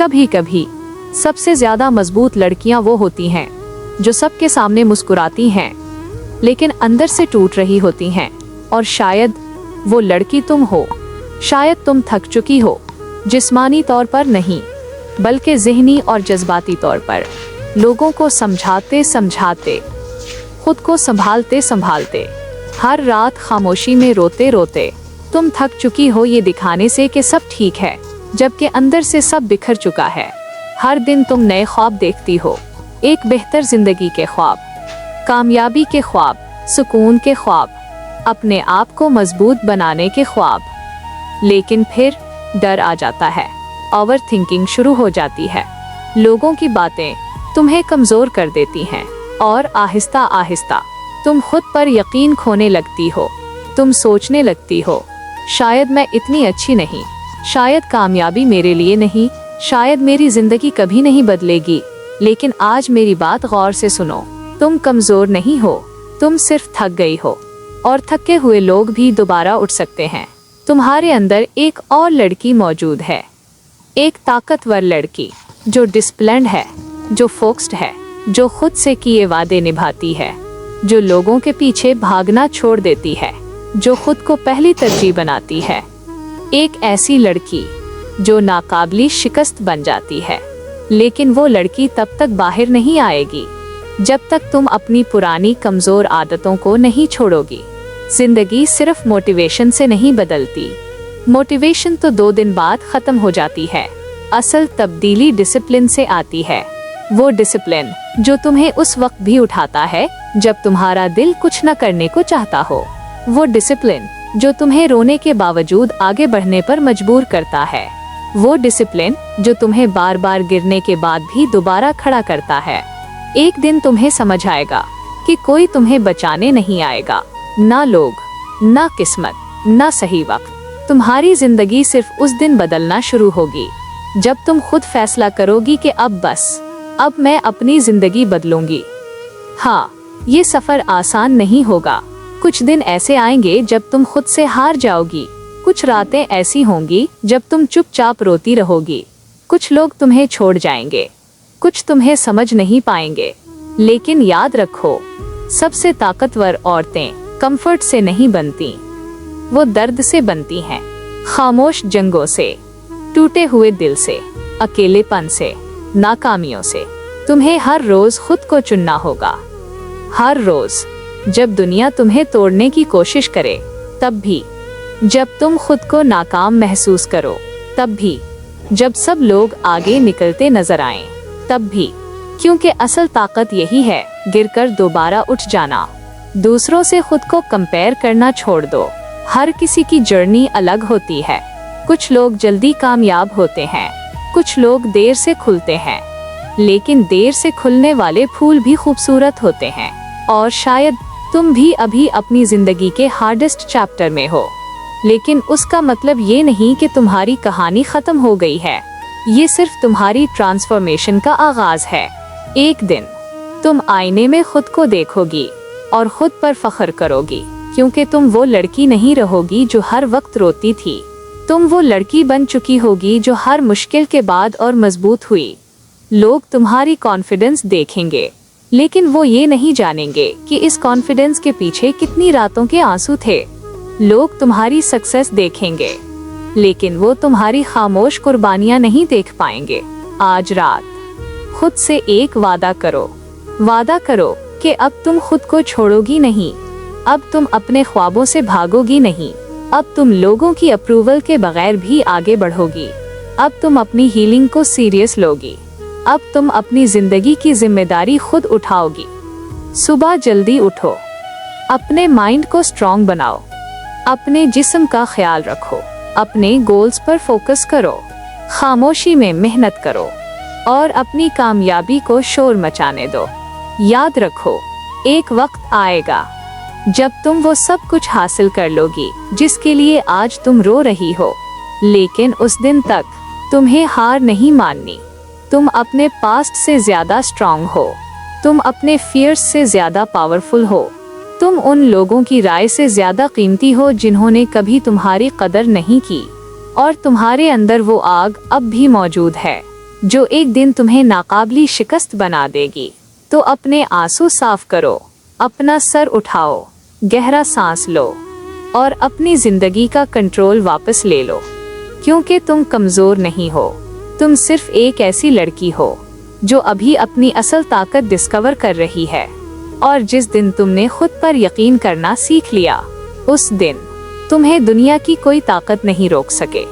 कभी कभी सबसे ज्यादा मजबूत लड़कियां वो होती हैं जो सबके सामने मुस्कुराती हैं लेकिन अंदर से टूट रही होती हैं। और शायद वो लड़की तुम हो। शायद तुम थक चुकी हो, जिस्मानी तौर पर नहीं बल्कि ज़हनी और जज्बाती तौर पर। लोगों को समझाते समझाते, खुद को संभालते संभालते, हर रात खामोशी में रोते रोते तुम थक चुकी हो ये दिखाने से कि सब ठीक है, जबकि अंदर से सब बिखर चुका है। हर दिन तुम नए ख्वाब देखती हो, एक बेहतर जिंदगी के ख्वाब, कामयाबी के ख्वाब, सुकून के ख्वाब, अपने आप को मजबूत बनाने के ख्वाब। लेकिन फिर डर आ जाता है, ओवर थिंकिंग शुरू हो जाती है। लोगों की बातें तुम्हें कमजोर कर देती हैं और आहिस्ता आहिस्ता तुम खुद पर यकीन खोने लगती हो। तुम सोचने लगती हो, शायद मैं इतनी अच्छी नहीं, शायद कामयाबी मेरे लिए नहीं, शायद मेरी जिंदगी कभी नहीं बदलेगी। लेकिन आज मेरी बात गौर से सुनो, तुम कमजोर नहीं हो, तुम सिर्फ थक गई हो। और थके हुए लोग भी दोबारा उठ सकते हैं। तुम्हारे अंदर एक और लड़की मौजूद है, एक ताकतवर लड़की जो डिसिप्लिन्ड है, जो फोकस्ड है, जो खुद से किए वादे निभाती है, जो लोगों के पीछे भागना छोड़ देती है, जो खुद को पहली तरजीह बनाती है। एक ऐसी लड़की जो नाकाबिल शिकस्त बन जाती है। लेकिन वो लड़की तब तक बाहर नहीं आएगी जब तक तुम अपनी पुरानी कमजोर आदतों को नहीं छोड़ोगी। जिंदगी सिर्फ मोटिवेशन से नहीं बदलती। मोटिवेशन तो 2 दिन बाद खत्म हो जाती है। असल तब्दीली डिसिप्लिन से आती है। वो डिसिप्लिन जो तुम्हें उस वक्त भी उठाता है जब तुम्हारा दिल कुछ न करने को चाहता हो। वो डिसिप्लिन जो तुम्हें रोने के बावजूद आगे बढ़ने पर मजबूर करता है। वो डिसिप्लिन जो तुम्हें बार बार गिरने के बाद भी दोबारा खड़ा करता है। एक दिन तुम्हें समझ आएगा कि कोई तुम्हें बचाने नहीं आएगा, ना लोग, ना किस्मत, ना सही वक्त। तुम्हारी जिंदगी सिर्फ उस दिन बदलना शुरू होगी जब तुम खुद फैसला करोगी कि अब बस, अब मैं अपनी जिंदगी बदलूंगी। हाँ, ये सफर आसान नहीं होगा। कुछ दिन ऐसे आएंगे जब तुम खुद से हार जाओगी। कुछ रातें ऐसी होंगी जब तुम चुपचाप रोती रहोगी। कुछ लोग तुम्हें छोड़ जाएंगे, कुछ तुम्हें समझ नहीं पाएंगे। लेकिन याद रखो, सबसे ताकतवर औरतें कंफर्ट से नहीं बनती, वो दर्द से बनती हैं। खामोश जंगों से, टूटे हुए दिल से, अकेलेपन से, नाकामियों से। तुम्हें हर रोज खुद को चुनना होगा। हर रोज जब दुनिया तुम्हें तोड़ने की कोशिश करे, तब भी, जब तुम खुद को नाकाम महसूस करो, तब भी, जब सब लोग आगे निकलते नजर आएं, तब भी। क्योंकि असल ताकत यही है, गिरकर दोबारा उठ जाना। दूसरों से खुद को कंपेयर करना छोड़ दो। हर किसी की जर्नी अलग होती है। कुछ लोग जल्दी कामयाब होते हैं, कुछ लोग देर से खुलते हैं। लेकिन देर से खुलने वाले फूल भी खूबसूरत होते हैं। और शायद तुम भी अभी अपनी जिंदगी के हार्डेस्ट चैप्टर में हो। लेकिन उसका मतलब ये नहीं कि तुम्हारी कहानी खत्म हो गई है। ये सिर्फ तुम्हारी ट्रांसफॉर्मेशन का आगाज है। एक दिन तुम आईने में खुद को देखोगी और खुद पर फख्र करोगी, क्योंकि तुम वो लड़की नहीं रहोगी जो हर वक्त रोती थी। तुम वो लड़की बन चुकी होगी जो हर मुश्किल के बाद और मजबूत हुई। लोग तुम्हारी कॉन्फिडेंस देखेंगे, लेकिन वो ये नहीं जानेंगे कि इस कॉन्फिडेंस के पीछे कितनी रातों के आंसू थे। लोग तुम्हारी सक्सेस देखेंगे, लेकिन वो तुम्हारी खामोश कुर्बानियां नहीं देख पाएंगे। आज रात खुद से एक वादा करो। वादा करो कि अब तुम खुद को छोड़ोगी नहीं। अब तुम अपने ख्वाबों से भागोगी नहीं। अब तुम लोगों की अप्रूवल के बगैर भी आगे बढ़ोगी। अब तुम अपनी हीलिंग को सीरियस लोगी। अब तुम अपनी जिंदगी की जिम्मेदारी खुद उठाओगी। सुबह जल्दी उठो, अपने माइंड को स्ट्रॉन्ग बनाओ, अपने जिस्म का ख्याल रखो, अपने गोल्स पर फोकस करो, खामोशी में मेहनत करो और अपनी कामयाबी को शोर मचाने दो। याद रखो, एक वक्त आएगा जब तुम वो सब कुछ हासिल कर लोगी जिसके लिए आज तुम रो रही हो। लेकिन उस दिन तक तुम्हें हार नहीं माननी। तुम अपने पास्ट से ज्यादा स्ट्रॉन्ग हो। तुम अपने फियर्स से ज्यादा पावरफुल हो। तुम उन लोगों की राय से ज्यादा कीमती हो जिन्होंने कभी तुम्हारी कदर नहीं की। और तुम्हारे अंदर वो आग अब भी मौजूद है जो एक दिन तुम्हें नाकाबिल शिकस्त बना देगी। तो अपने आंसू साफ करो, अपना सर उठाओ, गहरा सांस लो और अपनी जिंदगी का कंट्रोल वापस ले लो, क्योंकि तुम कमजोर नहीं हो, तुम सिर्फ एक ऐसी लड़की हो जो अभी अपनी असल ताकत डिस्कवर कर रही है। और जिस दिन तुमने खुद पर यकीन करना सीख लिया, उस दिन तुम्हें दुनिया की कोई ताकत नहीं रोक सके।